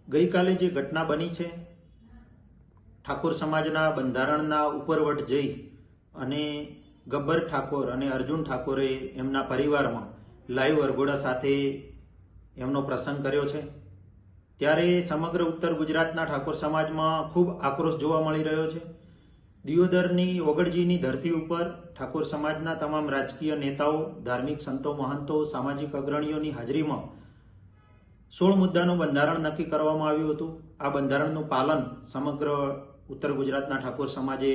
ગઈકાલે જે ઘટના બની છે, ઠાકોર સમાજના બંધારણના ઉપરવટ જઈ અને ગબ્બર ઠાકોર અને અર્જુન ઠાકોરે એમના પરિવારમાં લાઈવ વરઘોડા સાથે એમનો પ્રસંગ કર્યો છે, ત્યારે સમગ્ર ઉત્તર ગુજરાતના ઠાકોર સમાજમાં ખૂબ આક્રોશ જોવા મળી રહ્યો છે. દિયોદરની ઓગળજીની ધરતી ઉપર ઠાકોર સમાજના તમામ રાજકીય નેતાઓ, ધાર્મિક સંતો, મહંતો, સામાજિક અગ્રણીઓની હાજરીમાં 16 મુદ્દાનું બંધારણ નક્કી કરવામાં આવ્યું હતું. આ બંધારણનું પાલન સમગ્ર ઉત્તર ગુજરાતના ઠાકોર સમાજે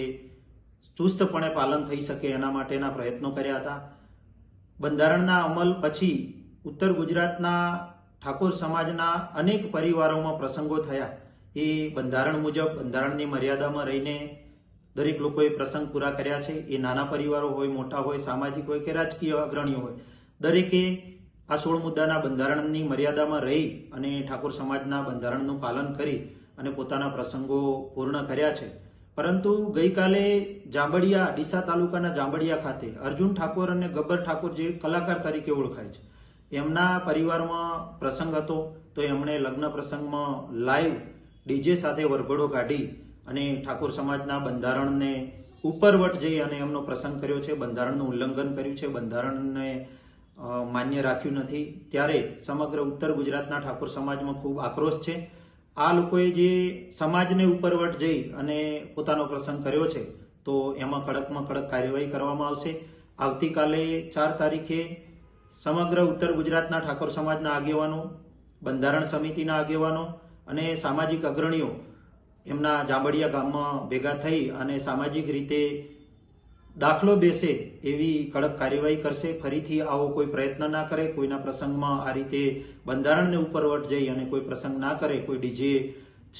ચુસ્તપણે પાલન થઈ શકે એના માટેના પ્રયત્નો કર્યા હતા. બંધારણના અમલ પછી ઉત્તર ગુજરાતના ઠાકોર સમાજના અનેક પરિવારોમાં પ્રસંગો થયા. એ બંધારણ મુજબ બંધારણની મર્યાદામાં રહીને દરેક લોકોએ પ્રસંગ પૂરા કર્યા છે. એ નાના પરિવારો હોય, મોટા હોય, સામાજિક હોય કે રાજકીય અગ્રણીઓ હોય, દરેકે આ 16 મુદ્દાના બંધારણની મર્યાદામાં રહી અને ઠાકોર સમાજના બંધારણનું પાલન કરી અને પોતાના પ્રસંગો પૂર્ણ કર્યા છે. પરંતુ ગઈકાલે જાંબડિયા, ડીસા તાલુકાના જાંબડિયા ખાતે અર્જુન ઠાકોર અને ગબ્બર ઠાકોર જે કલાકાર તરીકે ઓળખાય છે, એમના પરિવારમાં પ્રસંગ હતો. તો એમણે લગ્ન પ્રસંગમાં લાઈવ ડીજે સાથે વરઘોડો કાઢી અને ઠાકોર સમાજના બંધારણને ઉપરવટ જઈ અને એમનો પ્રસંગ કર્યો છે. બંધારણનું ઉલ્લંઘન કર્યું છે, બંધારણને માન્ય રાખ્યું નથી. ત્યારે સમગ્ર ઉત્તર ગુજરાતના ઠાકોર સમાજમાં ખૂબ આક્રોશ છે. આ લોકોએ જે સમાજને ઉપરવટ જઈ અને પોતાનો પ્રસંગ કર્યો છે, તો એમાં કડકમાં કડક કાર્યવાહી કરવામાં આવશે. આવતીકાલે 4 તારીખે સમગ્ર ઉત્તર ગુજરાતના ઠાકોર સમાજના આગેવાનો, બંધારણ સમિતિના આગેવાનો અને સામાજિક અગ્રણીઓ એમના જાંબડિયા ગામમાં ભેગા થઈ અને સામાજિક રીતે દાખલો બેસે એવી કડક કાર્યવાહી કરશે. ફરીથી આવો કોઈ પ્રયત્ન ના કરે, કોઈના પ્રસંગમાં આ રીતે બંધારણને ઉપરવટ જઈ અને કોઈ પ્રસંગ ના કરે, કોઈ ડીજે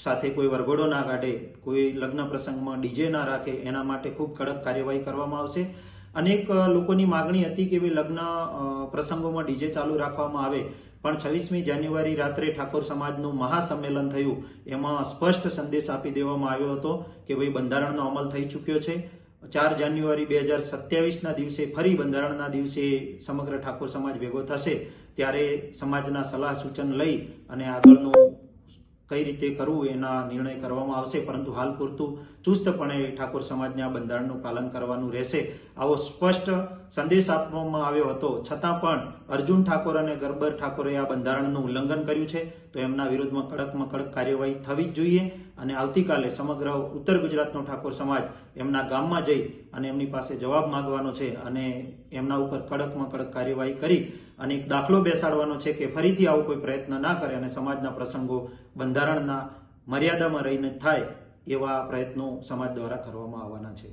સાથે કોઈ વરઘોડો ના કાઢે, કોઈ લગ્ન પ્રસંગમાં ડીજે ના રાખે, એના માટે ખૂબ કડક કાર્યવાહી કરવામાં આવશે. અનેક લોકોની માગણી હતી કે લગ્ન પ્રસંગોમાં ડીજે ચાલુ રાખવામાં આવે, પણ 26મી જાન્યુઆરી રાત્રે ઠાકોર સમાજનું મહાસંમેલન થયું. એમાં સ્પષ્ટ સંદેશ આપી દેવામાં આવ્યો હતો કે ભાઈ બંધારણનો અમલ થઈ ચૂક્યો છે. 4 જાન્યુઆરી 2027ના દિવસે ફરી બંધારણના દિવસે સમગ્ર ઠાકોર સમાજ ભેગો થશે. ત્યારે સમાજના સલાહ સૂચન લઈ અને આગળનું કઈ રીતે કરવું એના નિર્ણય કરવામાં આવશે. પરંતુ હાલ પૂરતું ચુસ્તપણે ઠાકોર સમાજને આ બંધારણનું પાલન કરવાનું રહેશે, આવો સ્પષ્ટ સંદેશ આપવામાં આવ્યો હતો. છતાં પણ અર્જુન ઠાકોર અને ગબ્બર ઠાકોરે આ બંધારણનું ઉલ્લંઘન કર્યું છે, તો એમના વિરુદ્ધમાં કડકમાં કડક કાર્યવાહી થવી જ જોઈએ. અને આવતીકાલે સમગ્ર ઉત્તર ગુજરાતનો ઠાકોર સમાજ એમના ગામમાં જઈ અને એમની પાસે જવાબ માંગવાનો છે અને એમના ઉપર કડકમાં કડક કાર્યવાહી કરી અને એક દાખલો બેસાડવાનો છે કે ફરીથી આવો કોઈ પ્રયત્ન ના કરે અને સમાજના પ્રસંગો બંધારણના મર્યાદામાં રહીને થાય એવા પ્રયત્નો સમાજ દ્વારા કરવામાં આવવાના છે.